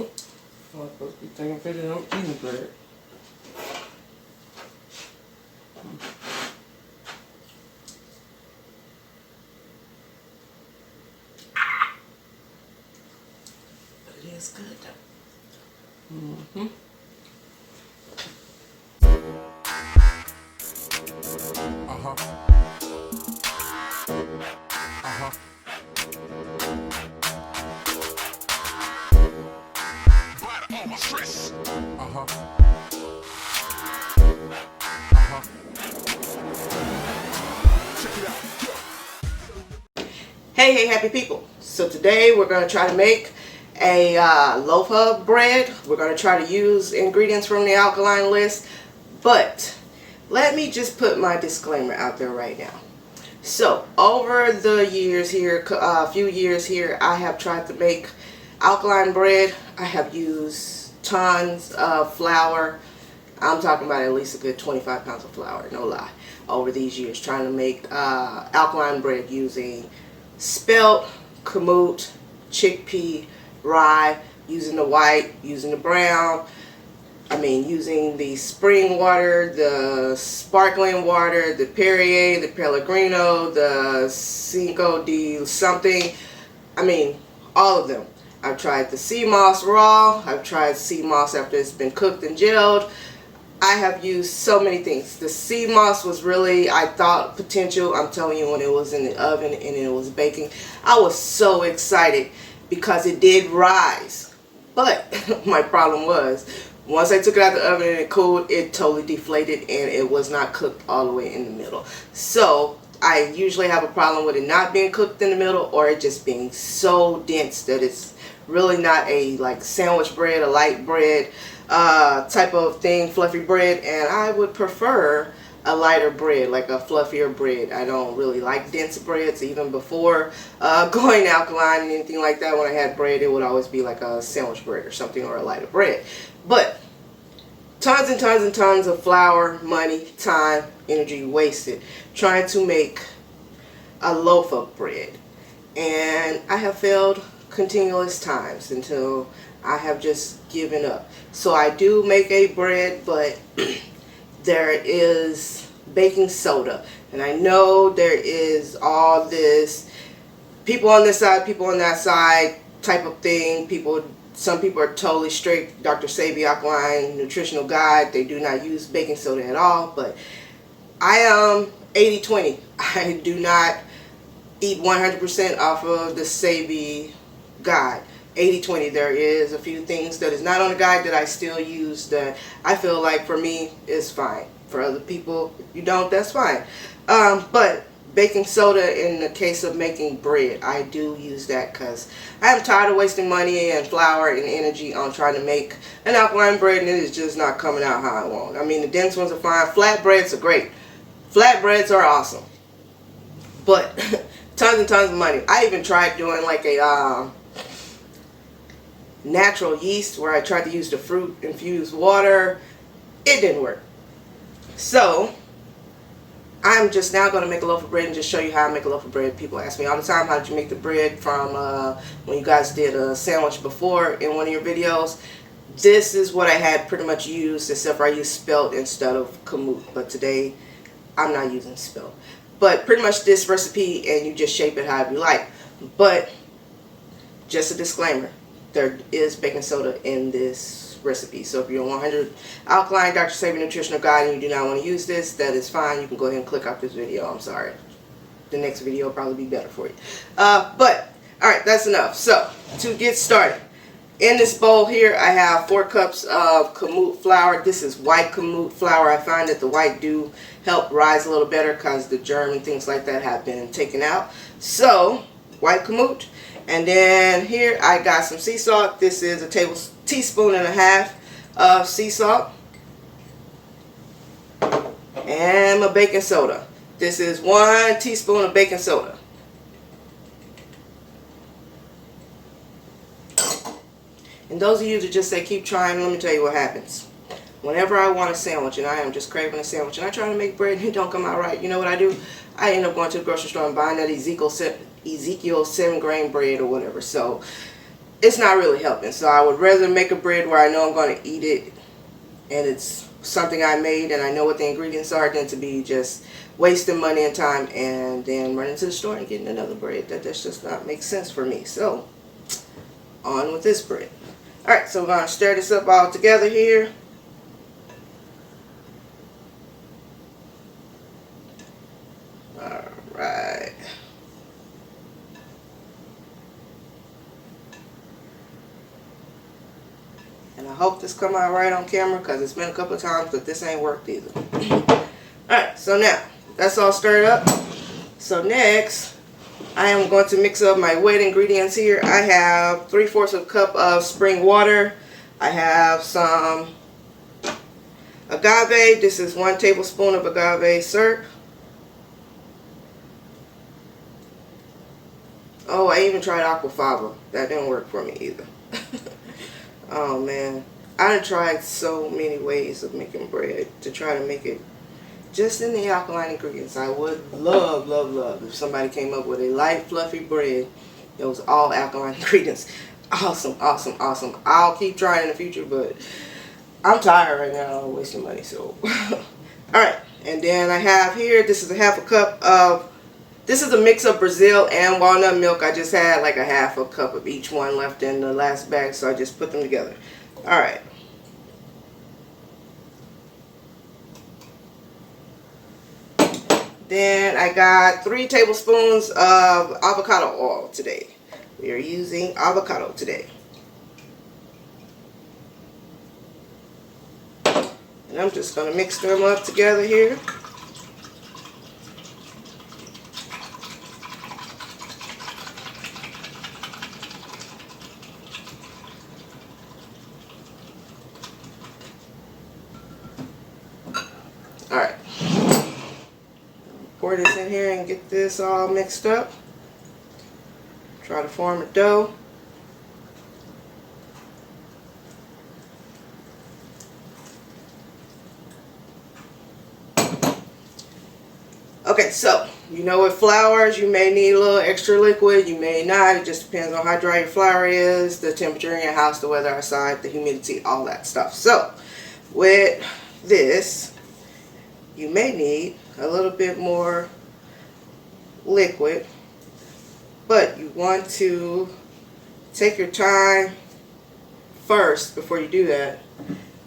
I'm supposed to be taking pictures. I'm eating bread. But it is good though. Mm-hmm. Hey, happy people. So today we're going to try to make a loaf of bread. We're going to try to use ingredients from the alkaline list, but let me just put my disclaimer out there right now. So over the years here, a few years here, I have tried to make alkaline bread. I have used tons of flour. I'm talking about at least a good 25 pounds of flour, no lie, over these years trying to make alkaline bread using spelt, kamut, chickpea, rye, using the white, using the brown, using the spring water, the sparkling water, the Perrier, the Pellegrino, the Cinco de something, all of them. I've tried the sea moss raw, I've tried sea moss after it's been cooked and gelled. I have used so many things. The sea moss was really, I thought, potential. I'm telling you, when it was in the oven and it was baking, I was so excited because it did rise. But my problem was, once I took it out of the oven and it cooled, it totally deflated and it was not cooked all the way in the middle. So I usually have a problem with it not being cooked in the middle, or it just being so dense that it's really not a like sandwich bread, a light bread type of thing, fluffy bread. And I would prefer a lighter bread, like a fluffier bread. I don't really like dense breads. Even before going alkaline and anything like that, when I had bread, it would always be like a sandwich bread or something, or a lighter bread. But tons and tons and tons of flour, money, time, energy wasted trying to make a loaf of bread. And I have failed continuous times until I have just given up. So I do make a bread, but there is baking soda, and I know there is all this people on this side, people on that side type of thing. Some people are totally strict. Dr. Sebi Alkaline Nutritional Guide, they do not use baking soda at all, but I am 80-20. I do not eat 100% off of the Sebi guide. 80-20. There is a few things that is not on the guide that I still use that I feel like for me is fine. For other people, if you don't, that's fine. But baking soda, in the case of making bread, I do use that because I am tired of wasting money and flour and energy on trying to make an alkaline bread, and it is just not coming out how I want. The dense ones are fine. Flatbreads are great. Flatbreads are awesome. But tons and tons of money. I even tried doing like a natural yeast, where I tried to use the fruit infused water. It didn't work. So I'm just now going to make a loaf of bread and just show you how I make a loaf of bread. People ask me all the time, how did you make the bread from when you guys did a sandwich before in one of your videos. This is what I had pretty much used, except for I used spelt instead of kamut. But today I'm not using spelt. But pretty much this recipe, and you just shape it however you like. But just a disclaimer, there is baking soda in this recipe. So if you're 100 alkaline Dr. Sebi Nutritional Guide and you do not want to use this, that is fine. You can go ahead and click off this video. I'm sorry. The next video will probably be better for you. But alright, that's enough. So to get started, in this bowl here I have 4 cups of kamut flour. This is white kamut flour. I find that the white do help rise a little better because the germ and things like that have been taken out. So white kamut. And then here I got some sea salt. This is a teaspoon and a half of sea salt. And my baking soda. This is 1 teaspoon of baking soda. And those of you that just say keep trying, let me tell you what happens. Whenever I want a sandwich and I am just craving a sandwich and I try to make bread and it don't come out right, you know what I do? I end up going to the grocery store and buying that Ezekiel 7-grain bread or whatever. So it's not really helping. So I would rather make a bread where I know I'm going to eat it and it's something I made and I know what the ingredients are, than to be just wasting money and time and then running to the store and getting another bread. That's just not make sense for me. So on with this bread. Alright, so we're going to stir this up all together here. Alright. And I hope this come out right on camera, because it's been a couple of times but this ain't worked either. Alright, so now that's all stirred up. So next I am going to mix up my wet ingredients here. I have 3/4 of a cup of spring water. I have some agave. This is 1 tablespoon of agave syrup. Oh, I even tried aquafaba. That didn't work for me either. Oh man, I done tried so many ways of making bread to try to make it just in the alkaline ingredients. I would love, love, love if somebody came up with a light, fluffy bread that was all alkaline ingredients. Awesome, awesome, awesome. I'll keep trying in the future, but I'm tired right now. I'm wasting money, so. Alright, and then I have here, this is a 1/2 cup of, this is a mix of Brazil and walnut milk. I just had like a 1/2 cup of each one left in the last bag, so I just put them together. Alright. Then I got 3 tablespoons of avocado oil today. We are using avocado today. And I'm just going to mix them up together here. Alright. Pour this in here and get this all mixed up. Try to form a dough. Okay, so you know with flours you may need a little extra liquid, you may not. It just depends on how dry your flour is, the temperature in your house, the weather outside, the humidity, all that stuff. So with this, you may need a little bit more liquid, but you want to take your time first before you do that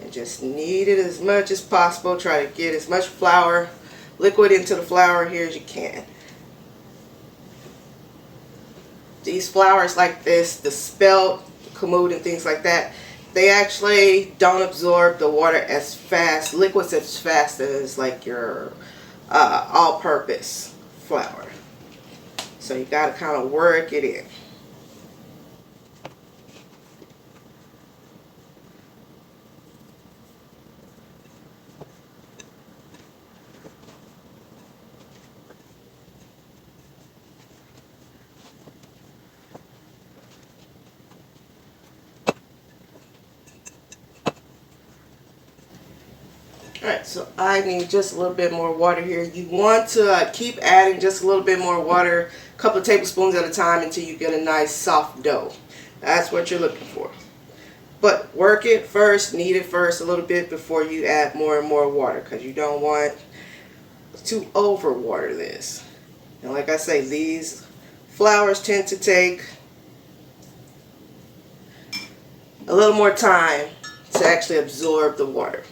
and just knead it as much as possible. Try to get as much flour, liquid into the flour here as you can. These flours like this, the spelt, Kamut and things like that, they actually don't absorb the water as fast, liquids as fast as like your all-purpose flour. So you got to kind of work it in. Alright, so I need just a little bit more water here. You want to keep adding just a little bit more water, a couple of tablespoons at a time, until you get a nice soft dough. That's what you're looking for. But work it first, knead it first a little bit before you add more and more water, because you don't want to overwater this. And like I say, these flours tend to take a little more time to actually absorb the water.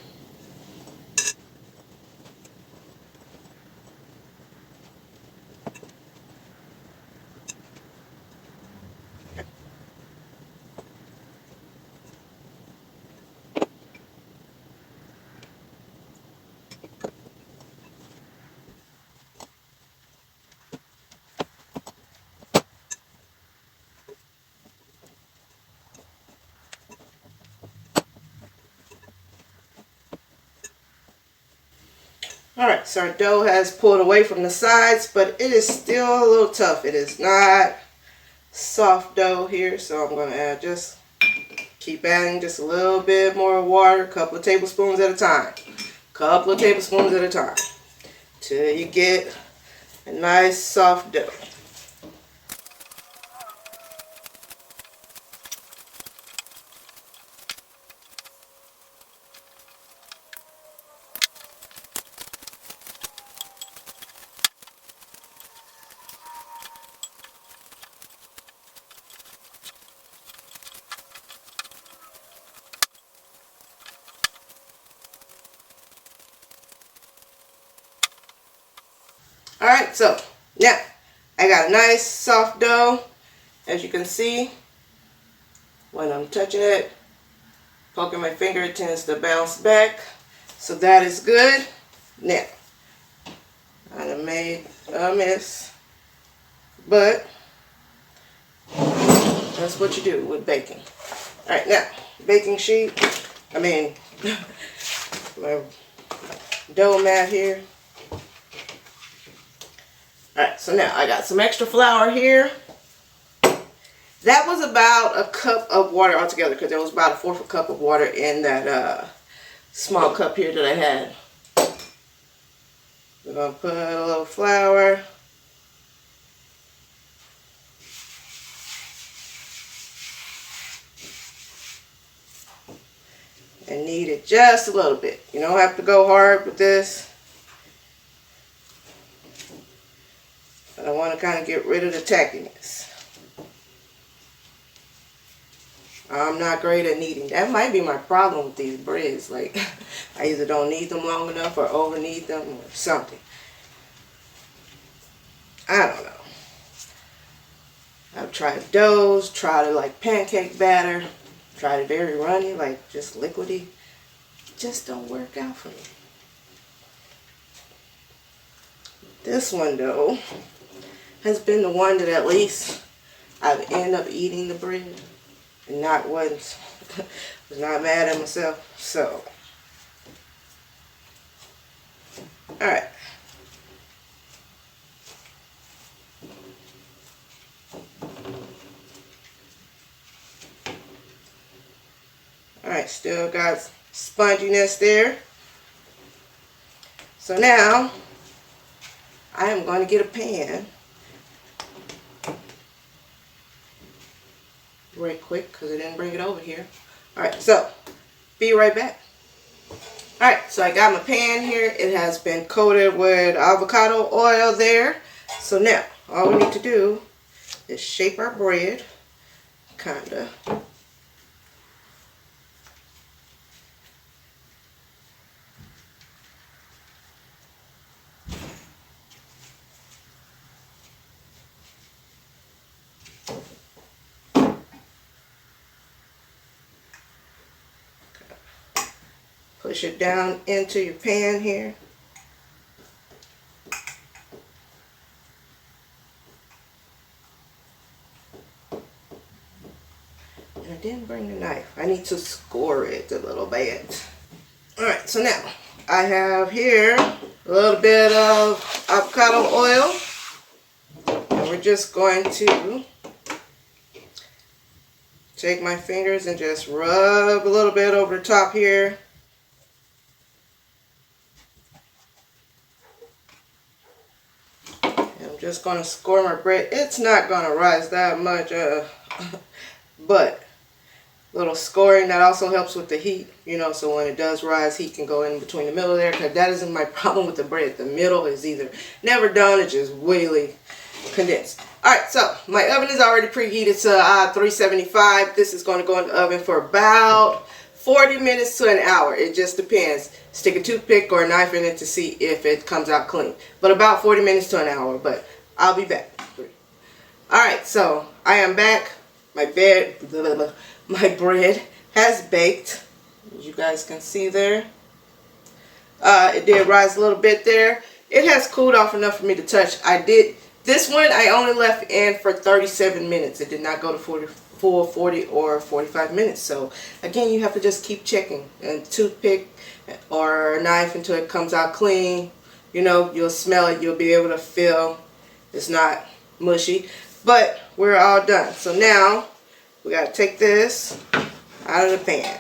Alright, so our dough has pulled away from the sides, but it is still a little tough. It is not soft dough here, so I'm going to add keep adding just a little bit more water, a couple of tablespoons at a time. Couple of tablespoons at a time, till you get a nice soft dough. Alright, so now I got a nice soft dough. As you can see, when I'm touching it, poking my finger, it tends to bounce back. So that is good. Now, I done made a mess, but that's what you do with baking. Alright, now, baking sheet, my dough mat here. Alright, so now I got some extra flour here. That was about a cup of water altogether, because there was about a fourth of a cup of water in that small cup here that I had. We're going to put a little flour. And knead it just a little bit. You don't have to go hard with this. But I want to kind of get rid of the tackiness. I'm not great at kneading. That might be my problem with these breads. Like, I either don't knead them long enough or over knead them or something. I don't know. I've tried doughs, tried it like pancake batter, tried it very runny, like just liquidy. Just don't work out for me. This one though has been the one that at least I've ended up eating the bread and was not mad at myself. So, all right. Alright, still got sponginess there. So now, I am going to get a pan right quick because I didn't bring it over here. Alright, so, be right back. Alright, so I got my pan here. It has been coated with avocado oil there. So now, all we need to do is shape our bread, kinda. Push it down into your pan here. And I didn't bring the knife. I need to score it a little bit. Alright, so now I have here a little bit of avocado oil. And we're just going to take my fingers and just rub a little bit over the top here. Just going to score my bread. It's not going to rise that much, but a little scoring, that also helps with the heat, you know, so when it does rise, heat can go in between the middle there, because that isn't my problem with the bread. The middle is either never done, it's just really condensed. Alright, so my oven is already preheated to 375. This is going to go in the oven for about 40 minutes to an hour. It just depends. Stick a toothpick or a knife in it to see if it comes out clean. But about 40 minutes to an hour, but I'll be back. Alright, so I am back. My bread has baked. As you guys can see there. It did rise a little bit there. It has cooled off enough for me to touch. This one I only left in for 37 minutes. It did not go to 40 or 45 minutes. So again, you have to just keep checking. And toothpick or a knife until it comes out clean. You know, you'll smell it. You'll be able to feel it's not mushy. But we're all done. So now we got to take this out of the pan.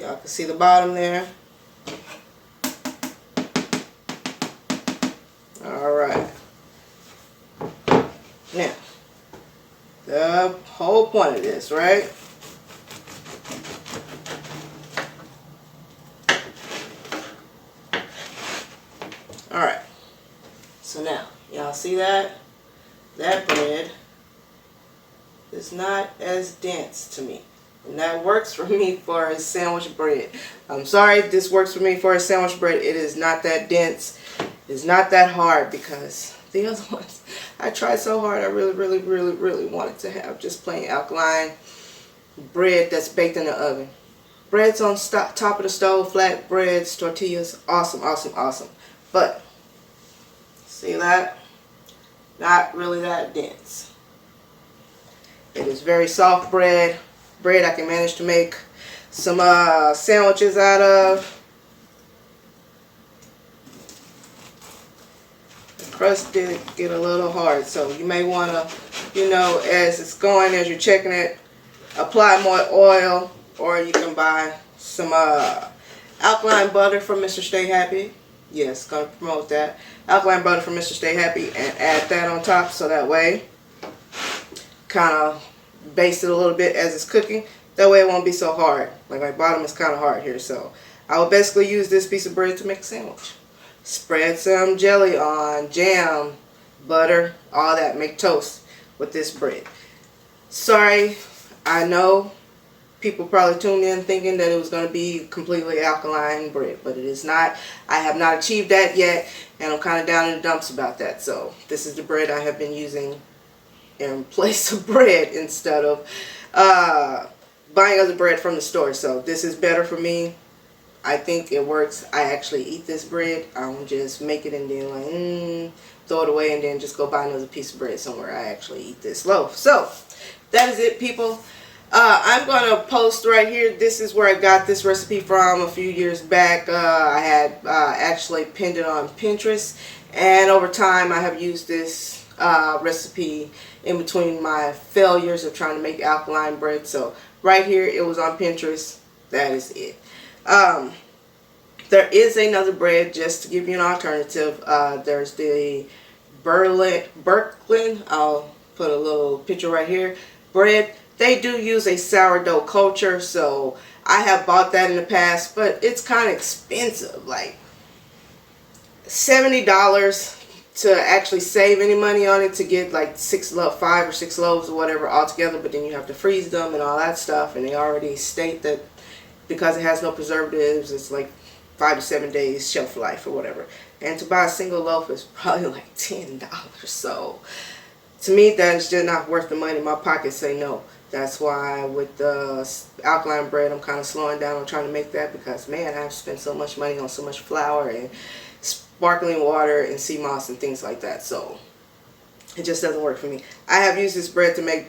Y'all can see the bottom there. Alright. Now, the whole point of this, right? Alright. So now, y'all see that? That bread is not as dense to me. And that works for me for a sandwich bread. I'm sorry if this works for me for a sandwich bread. It is not that dense. It's not that hard because the other ones, I tried so hard. I really wanted to have just plain alkaline bread that's baked in the oven. Bread's on top of the stove, flat breads, tortillas, awesome. But, see that? Not really that dense. It is very soft bread. Bread I can manage to make some sandwiches out of. The crust did get a little hard, so you may want to, you know, as it's going, as you're checking it, apply more oil, or you can buy some alkaline butter from Mr. Stay Happy. Yes, gonna promote that. Alkaline butter from Mr. Stay Happy, and add that on top so that way kind of baste it a little bit as it's cooking. That way it won't be so hard. Like my bottom is kind of hard here, so I will basically use this piece of bread to make a sandwich. Spread some jelly on, jam, butter, all that. Make toast with this bread. Sorry, I know people probably tuned in thinking that it was going to be completely alkaline bread, but it is not. I have not achieved that yet, and I'm kind of down in the dumps about that. So this is the bread I have been using in place of bread instead of buying other bread from the store. So this is better for me. I think it works. I actually eat this bread. I don't just make it and then like throw it away and then just go buy another piece of bread somewhere. I actually eat this loaf. So that is it, people. I'm going to post right here. This is where I got this recipe from a few years back. I had actually pinned it on Pinterest, and over time I have used this recipe in between my failures of trying to make alkaline bread. So right here it was on Pinterest. That is it. There is another bread, just to give you an alternative. There's the Birkeland. I'll put a little picture right here. Bread. They do use a sourdough culture, so I have bought that in the past, but it's kind of expensive, like $70 to actually save any money on it, to get like 5 or 6 loaves or whatever all together, but then you have to freeze them and all that stuff, and they already state that because it has no preservatives, it's like 5 to 7 days shelf life or whatever. And to buy a single loaf is probably like $10. So to me, that is just not worth the money. My pockets say no. That's why with the alkaline bread, I'm kind of slowing down on trying to make that, because man, I've spent so much money on so much flour and sparkling water and sea moss and things like that. So it just doesn't work for me. I have used this bread to make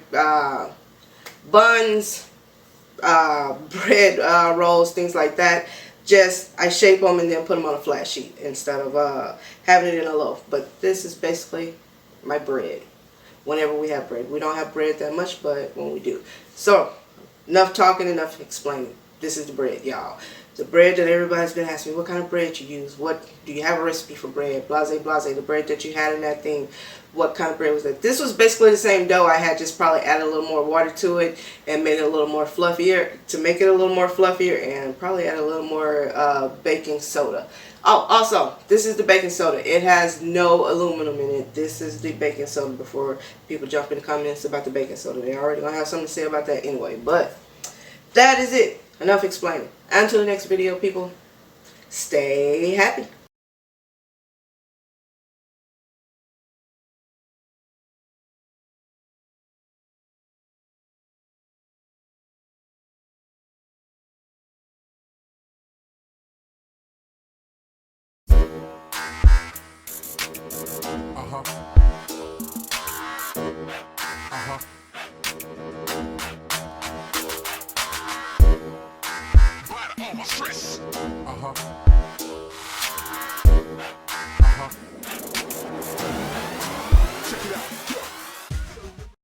buns, bread rolls, things like that. Just I shape them and then put them on a flat sheet instead of having it in a loaf. But this is basically my bread. Whenever we have bread, we don't have bread that much, but when we do. So enough talking, enough explaining. This is the bread, y'all. The bread that everybody's been asking me, what kind of bread you use? What do you have a recipe for bread? Blase, blase. The bread that you had in that thing, what kind of bread was that? This was basically the same dough. I had just probably added a little more water to it and made it a little more fluffier. To make it a little more fluffier, and probably add a little more baking soda. Oh, also, this is the baking soda. It has no aluminum in it. This is the baking soda, before people jump in the comments about the baking soda. They're already going to have something to say about that anyway. But that is it. Enough explaining. Until the next video, people, stay happy.